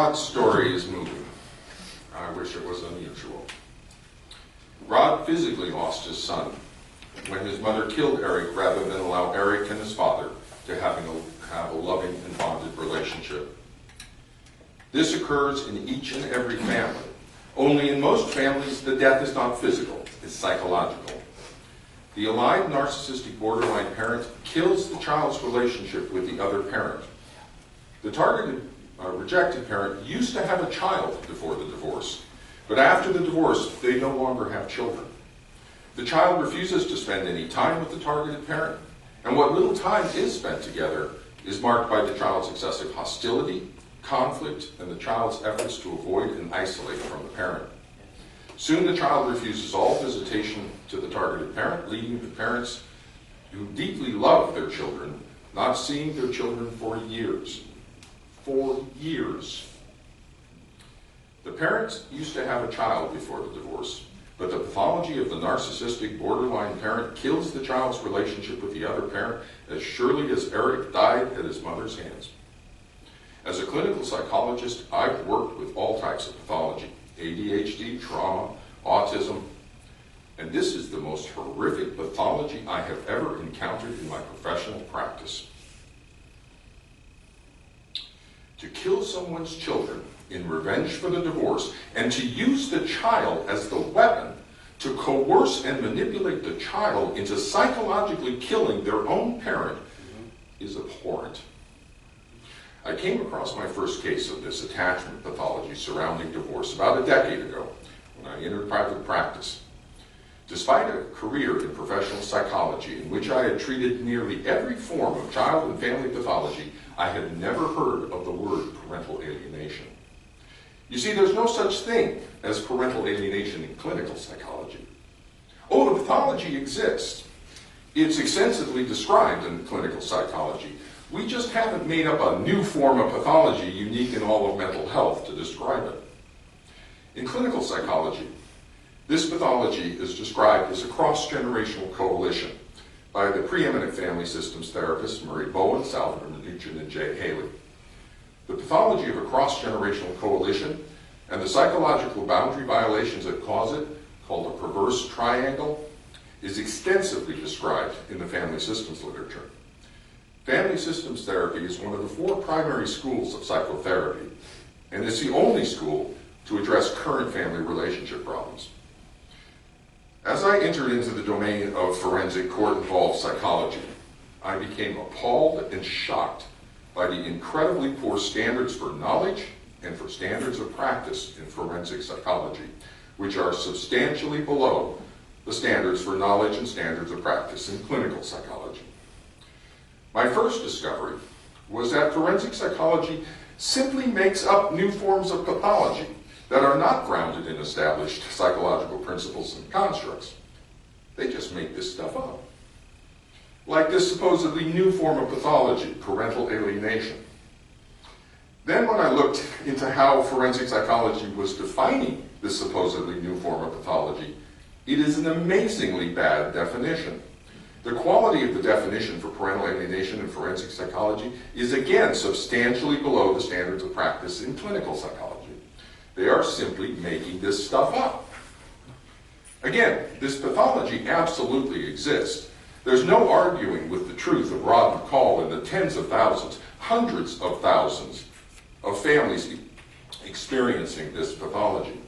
Rod's story is moving. I wish it was unusual. Rod physically lost his son when his mother killed Eric rather than allow Eric and his father to have a loving and bonded relationship. This occurs in each and every family. Only in most families, the death is not physical, it's psychological. The aligned narcissistic borderline parent kills the child's relationship with the other parent. The targeted rejected parent used to have a child before the divorce, but after the divorce, they no longer have children. The child refuses to spend any time with the targeted parent, and what little time is spent together is marked by the child's excessive hostility, conflict, and the child's efforts to avoid and isolate from the parent. Soon the child refuses all visitation to the targeted parent, leading to parents who deeply love their children not seeing their children for years. 4 years. The parents used to have a child before the divorce, but the pathology of the narcissistic borderline parent kills the child's relationship with the other parent as surely as Eric died at his mother's hands. As a clinical psychologist, I've worked with all types of pathology, ADHD, trauma, autism, and this is the most horrific pathology I have ever encountered in my professional practice. To kill someone's children in revenge for the divorce and to use the child as the weapon to coerce and manipulate the child into psychologically killing their own parent is abhorrent. I came across my first case of this attachment pathology surrounding divorce about a decade ago when I entered private practice. Despite a career in professional psychology in which I had treated nearly every form of child and family pathology, I had never heard of the word parental alienation. You see, there's no such thing as parental alienation in clinical psychology. Oh, the pathology exists. It's extensively described in clinical psychology. We just haven't made up a new form of pathology unique in all of mental health to describe it. In clinical psychology, this pathology is described as a cross-generational coalition by the preeminent family systems therapists Murray Bowen, Salvador Minuchin, and Jay Haley. The pathology of a cross-generational coalition and the psychological boundary violations that cause it, called a perverse triangle, is extensively described in the family systems literature. Family systems therapy is one of the 4 primary schools of psychotherapy, and it's the only school to address current family relationship problems. As I entered into the domain of forensic court-involved psychology, I became appalled and shocked by the incredibly poor standards for knowledge and for standards of practice in forensic psychology, which are substantially below the standards for knowledge and standards of practice in clinical psychology. My first discovery was that forensic psychology simply makes up new forms of pathology that are not grounded in established psychological principles and constructs. They just make this stuff up. Like this supposedly new form of pathology, parental alienation. Then when I looked into how forensic psychology was defining this supposedly new form of pathology, it is an amazingly bad definition. The quality of the definition for parental alienation in forensic psychology is again substantially below the standards of practice in clinical psychology. They are simply making this stuff up. Again, this pathology absolutely exists. There's no arguing with the truth of Rod McCall and the tens of thousands, hundreds of thousands of families experiencing this pathology.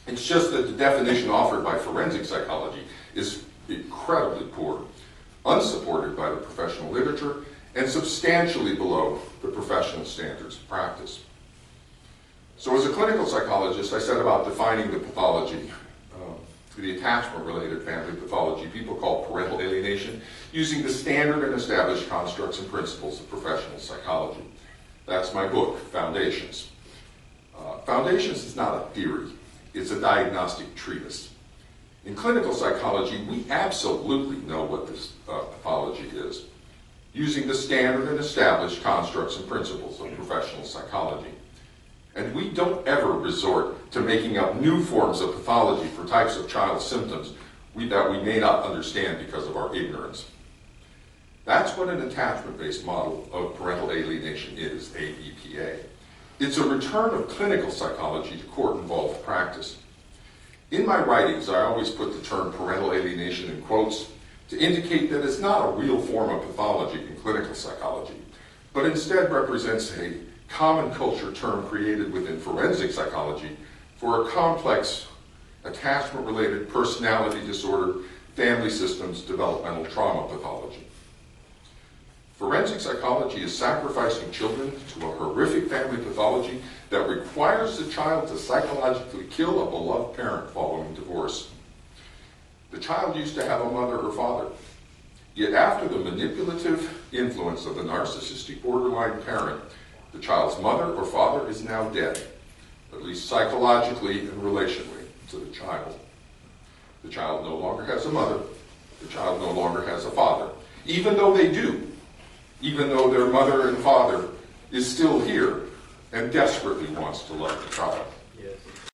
It's just that the definition offered by forensic psychology is incredibly poor, unsupported by the professional literature, and substantially below the professional standards of practice. So as a clinical psychologist, I set about defining the pathology, the attachment-related family pathology people call parental alienation, using the standard and established constructs and principles of professional psychology. That's my book, Foundations. Foundations is not a theory, it's a diagnostic treatise. In clinical psychology, we absolutely know what this pathology is, using the standard and established constructs and principles of professional psychology. And we don't ever resort to making up new forms of pathology for types of child symptoms that we may not understand because of our ignorance. That's what an attachment-based model of parental alienation is, ABPA. It's a return of clinical psychology to court-involved practice. In my writings, I always put the term parental alienation in quotes to indicate that it's not a real form of pathology in clinical psychology, but instead represents a common culture term created within forensic psychology for a complex attachment-related personality disorder, family systems, developmental trauma pathology. Forensic psychology is sacrificing children to a horrific family pathology that requires the child to psychologically kill a beloved parent following divorce. The child used to have a mother or father, yet after the manipulative influence of the narcissistic-borderline parent, the child's mother or father is now dead, at least psychologically and relationally to the child. The child no longer has a mother, the child no longer has a father, even though they do. Even though their mother and father is still here and desperately wants to love the child.